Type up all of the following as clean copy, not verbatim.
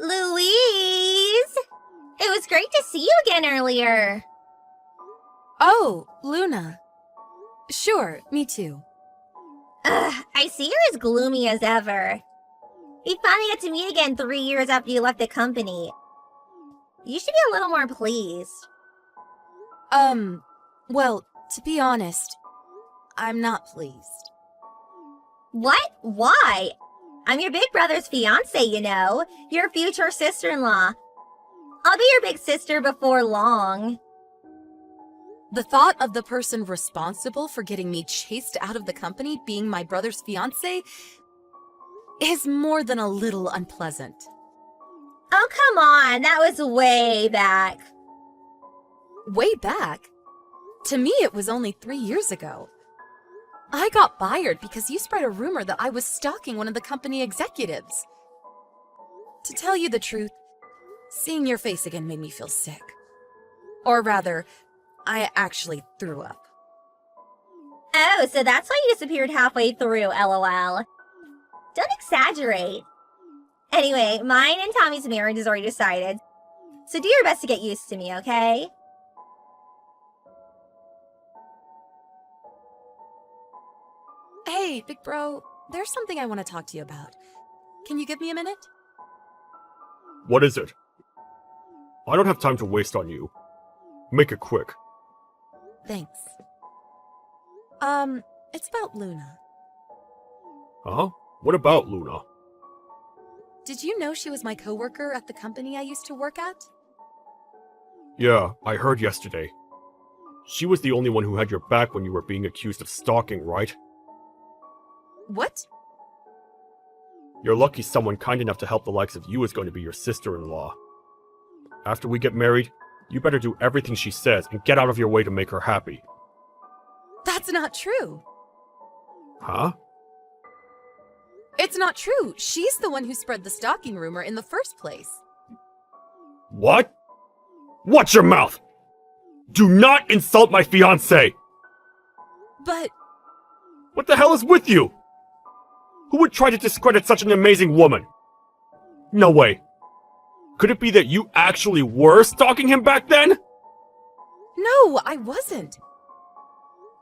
Louise! It was great to see you again earlier. Oh, Luna. Sure, me too. I see you're as gloomy as ever. We finally got to meet again 3 years after you left the company. You should be a little more pleased. Well, to be honest, I'm not pleased. What? Why? I'm your big brother's fiancée, you know. Your future sister-in-law. I'll be your big sister before long. The thought of the person responsible for getting me chased out of the company being my brother's fiancé is more than a little unpleasant. Oh, come on. That was way back. Way back? To me, it was only 3 years ago. I got fired because you spread a rumor that I was stalking one of the company executives. To tell you the truth, seeing your face again made me feel sick. Or rather, I actually threw up. Oh, so that's why you disappeared halfway through, LOL. Don't exaggerate. Anyway, mine and Tommy's marriage is already decided. So do your best to get used to me, okay? Hey, big bro, there's something I want to talk to you about. Can you give me a minute? What is it? I don't have time to waste on you. Make it quick. Thanks. It's about Luna. Huh? What about Luna? Did you know she was my coworker at the company I used to work at? Yeah, I heard yesterday. She was the only one who had your back when you were being accused of stalking, right? What? You're lucky someone kind enough to help the likes of you is going to be your sister-in-law. After we get married, you better do everything she says and get out of your way to make her happy. That's not true. Huh? It's not true. She's the one who spread the stalking rumor in the first place. What? Watch your mouth! Do not insult my fiancé! But... What the hell is with you? Who would try to discredit such an amazing woman? No way. Could it be that you actually were stalking him back then? No, I wasn't.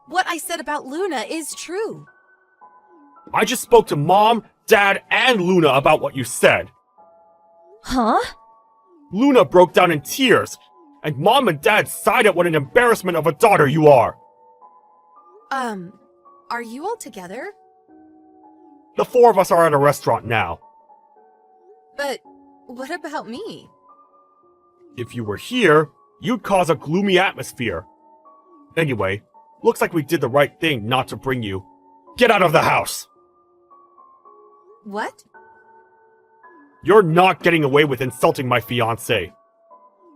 What I said about Luna is true. I just spoke to Mom, Dad, and Luna about what you said. Huh? Luna broke down in tears, and Mom and Dad sighed at what an embarrassment of a daughter you are. Are you all together? The four of us are at a restaurant now. But what about me? If you were here, you'd cause a gloomy atmosphere. Anyway, looks like we did the right thing not to bring you. Get out of the house! What? You're not getting away with insulting my fiancée.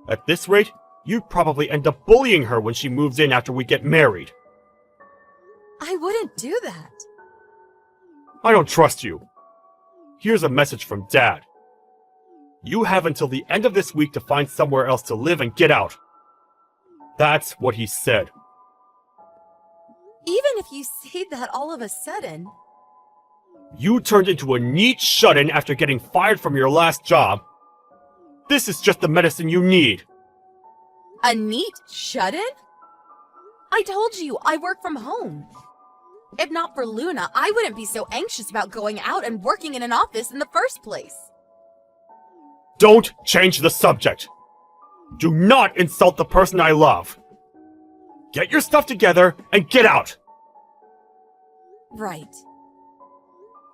At this rate, you'd probably end up bullying her when she moves in after we get married. I wouldn't do that. I don't trust you. Here's a message from Dad. You have until the end of this week to find somewhere else to live and get out. That's what he said. Even if you say that all of a sudden... You turned into a neat shut-in after getting fired from your last job. This is just the medicine you need. A neat shut-in? I told you, I work from home. If not for Luna, I wouldn't be so anxious about going out and working in an office in the first place. Don't change the subject. Do not insult the person I love. Get your stuff together and get out. Right.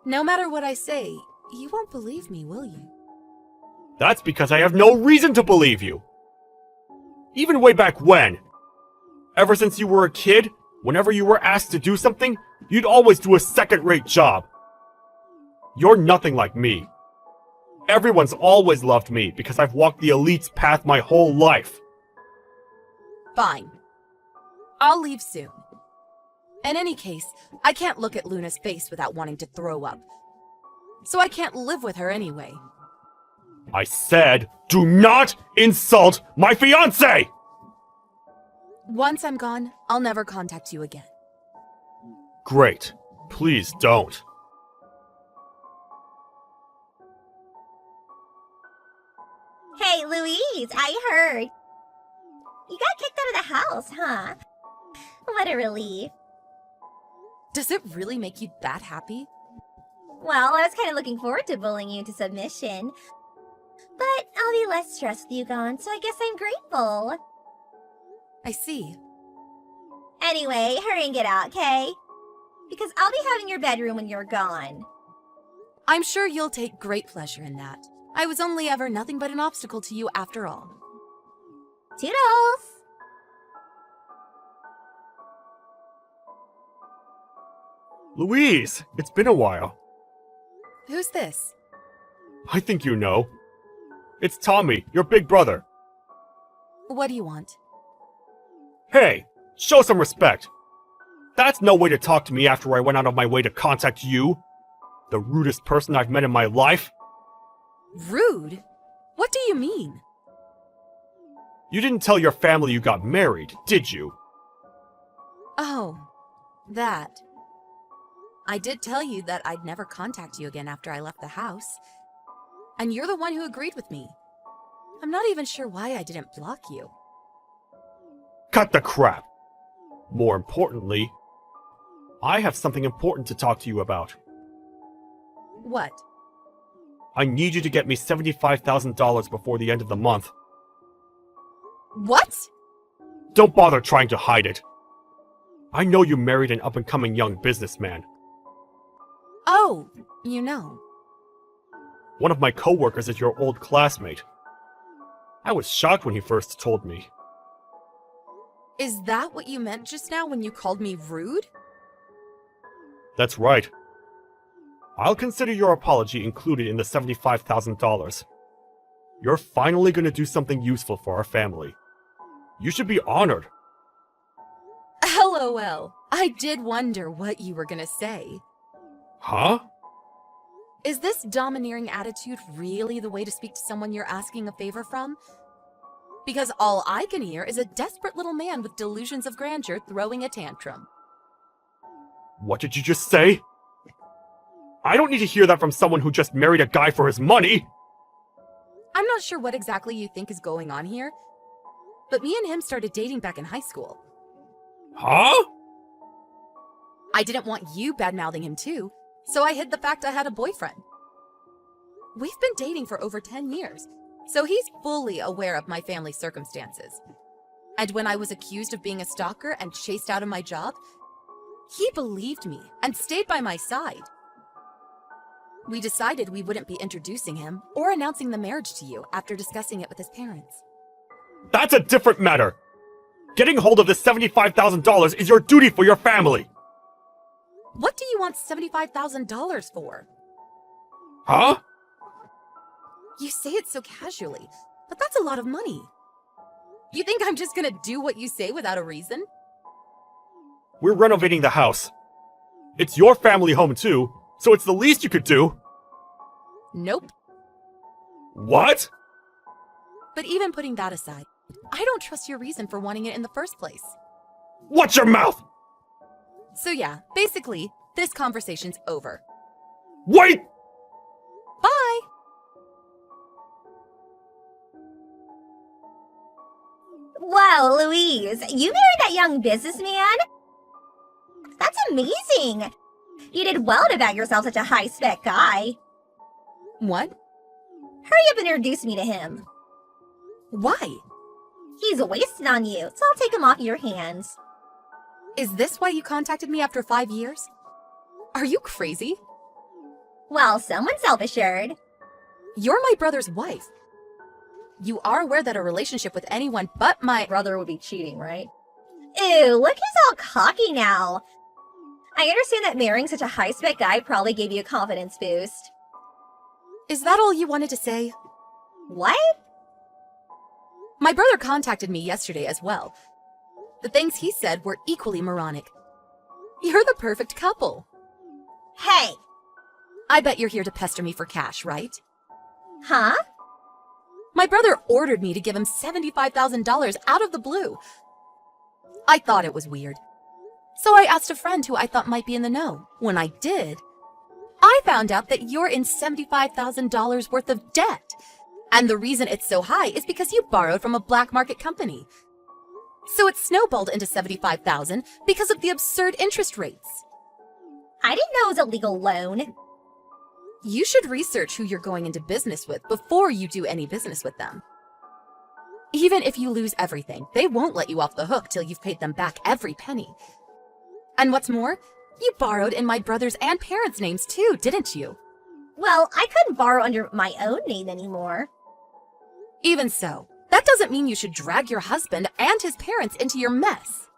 No matter what I say, you won't believe me, will you? That's because I have no reason to believe you. Even way back when. Ever since you were a kid, whenever you were asked to do something, you'd always do a second-rate job. You're nothing like me. Everyone's always loved me because I've walked the elite's path my whole life. Fine. I'll leave soon. In any case, I can't look at Luna's face without wanting to throw up. So I can't live with her anyway. I said, do not insult my fiancé! Once I'm gone, I'll never contact you again. Great. Please don't. Hey, Louise, I heard. You got kicked out of the house, huh? What a relief. Does it really make you that happy? Well, I was kind of looking forward to bullying you into submission. But I'll be less stressed with you gone, so I guess I'm grateful. I see. Anyway, hurry and get out, okay? Because I'll be having your bedroom when you're gone. I'm sure you'll take great pleasure in that. I was only ever nothing but an obstacle to you after all. Toodles! Louise, it's been a while. Who's this? I think you know. It's Tommy, your big brother. What do you want? Hey, show some respect. That's no way to talk to me after I went out of my way to contact you. The rudest person I've met in my life. Rude? What do you mean? You didn't tell your family you got married, did you? Oh, that. I did tell you that I'd never contact you again after I left the house. And you're the one who agreed with me. I'm not even sure why I didn't block you. Cut the crap. More importantly, I have something important to talk to you about. What? I need you to get me $75,000 before the end of the month. What? Don't bother trying to hide it. I know you married an up-and-coming young businessman. Oh, you know. One of my coworkers is your old classmate. I was shocked when he first told me. Is that what you meant just now when you called me rude? That's right. I'll consider your apology included in the $75,000. You're finally going to do something useful for our family. You should be honored. LOL. I did wonder what you were gonna say. Huh? Is this domineering attitude really the way to speak to someone you're asking a favor from? Because all I can hear is a desperate little man with delusions of grandeur throwing a tantrum. What did you just say? I don't need to hear that from someone who just married a guy for his money! I'm not sure what exactly you think is going on here, but me and him started dating back in high school. Huh? I didn't want you bad-mouthing him too, so I hid the fact I had a boyfriend. We've been dating for over 10 years, so he's fully aware of my family's circumstances. And when I was accused of being a stalker and chased out of my job, he believed me and stayed by my side. We decided we wouldn't be introducing him or announcing the marriage to you after discussing it with his parents. That's a different matter! Getting hold of this $75,000 is your duty for your family! What do you want $75,000 for? Huh? You say it so casually, but that's a lot of money. You think I'm just gonna do what you say without a reason? We're renovating the house. It's your family home too, so it's the least you could do. Nope. What? But even putting that aside, I don't trust your reason for wanting it in the first place. Watch your mouth! So yeah, basically, this conversation's over. Wait! Bye! Wow, Louise, you married that young businessman? That's amazing! You did well to bag yourself such a high-spec guy. What? Hurry up and introduce me to him. Why? He's wasted on you, so I'll take him off your hands. Is this why you contacted me after 5 years? Are you crazy? Well, someone's self-assured. You're my brother's wife. You are aware that a relationship with anyone but my brother would be cheating, right? Ew, look who's all cocky now. I understand that marrying such a high-spec guy probably gave you a confidence boost. Is that all you wanted to say? What? My brother contacted me yesterday as well. The things he said were equally moronic. You're the perfect couple. Hey! I bet you're here to pester me for cash, right? Huh? My brother ordered me to give him $75,000 out of the blue. I thought it was weird. So I asked a friend who I thought might be in the know. When I did, I found out that you're in $75,000 worth of debt. And the reason it's so high is because you borrowed from a black market company. So it snowballed into $75,000 because of the absurd interest rates. I didn't know it was a legal loan. You should research who you're going into business with before you do any business with them. Even if you lose everything, they won't let you off the hook till you've paid them back every penny. And what's more, you borrowed in my brother's and parents' names too, didn't you? Well, I couldn't borrow under my own name anymore. Even so, that doesn't mean you should drag your husband and his parents into your mess.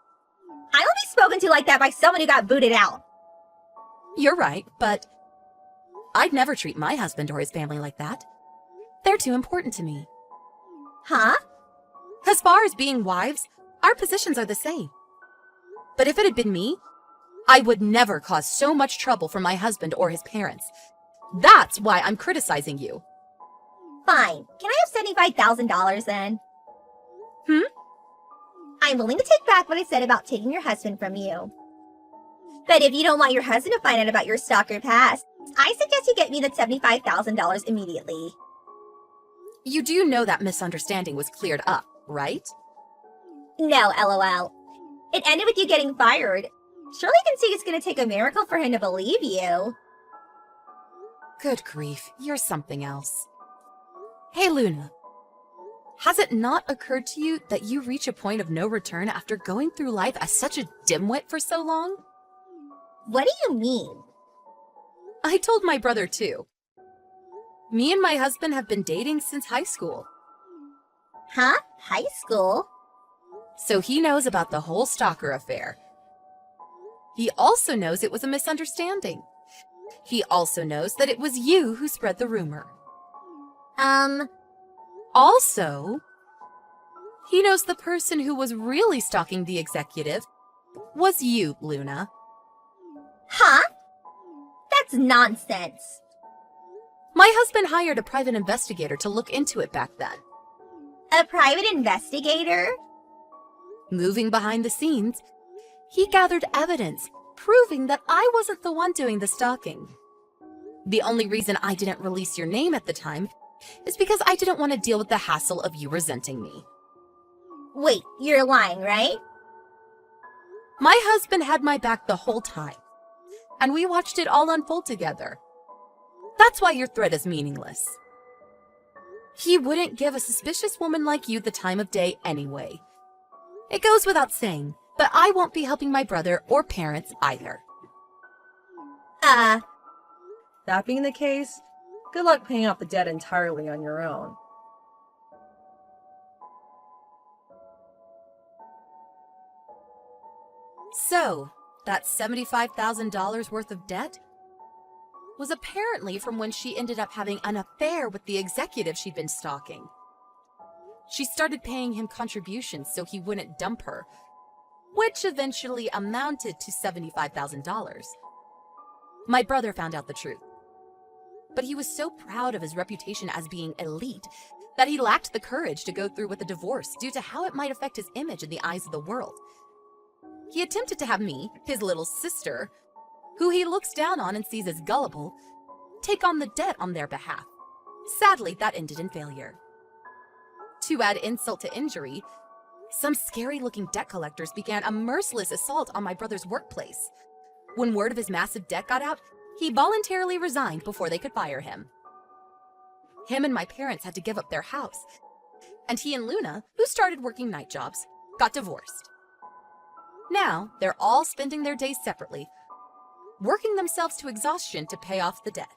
I will be spoken to like that by someone who got booted out. You're right, but I'd never treat my husband or his family like that. They're too important to me. Huh? As far as being wives, our positions are the same. But if it had been me, I would never cause so much trouble for my husband or his parents. That's why I'm criticizing you. Fine. Can I have $75,000 then? I'm willing to take back what I said about taking your husband from you. But if you don't want your husband to find out about your stalker past, I suggest you get me that $75,000 immediately. You do know that misunderstanding was cleared up, right? No, LOL. It ended with you getting fired. Surely you can see it's going to take a miracle for him to believe you. Good grief, you're something else. Hey, Luna. Has it not occurred to you that you reach a point of no return after going through life as such a dimwit for so long? What do you mean? I told my brother too. Me and my husband have been dating since high school. Huh? High school? So he knows about the whole stalker affair. He also knows it was a misunderstanding. He also knows that it was you who spread the rumor. Also, he knows the person who was really stalking the executive was you, Luna. Huh? That's nonsense. My husband hired a private investigator to look into it back then. A private investigator? Moving behind the scenes, he gathered evidence proving that I wasn't the one doing the stalking. The only reason I didn't release your name at the time is because I didn't want to deal with the hassle of you resenting me. Wait, you're lying, right? My husband had my back the whole time, and we watched it all unfold together. That's why your threat is meaningless. He wouldn't give a suspicious woman like you the time of day anyway. It goes without saying, but I won't be helping my brother or parents either. That being the case, good luck paying off the debt entirely on your own. So, that $75,000 worth of debt was apparently from when she ended up having an affair with the executive she'd been stalking. She started paying him contributions so he wouldn't dump her, which eventually amounted to $75,000. My brother found out the truth, but he was so proud of his reputation as being elite that he lacked the courage to go through with the divorce due to how it might affect his image in the eyes of the world. He attempted to have me, his little sister, who he looks down on and sees as gullible, take on the debt on their behalf. Sadly, that ended in failure. To add insult to injury, some scary-looking debt collectors began a merciless assault on my brother's workplace. When word of his massive debt got out, he voluntarily resigned before they could fire him. Him and my parents had to give up their house, and he and Luna, who started working night jobs, got divorced. Now, they're all spending their days separately, working themselves to exhaustion to pay off the debt.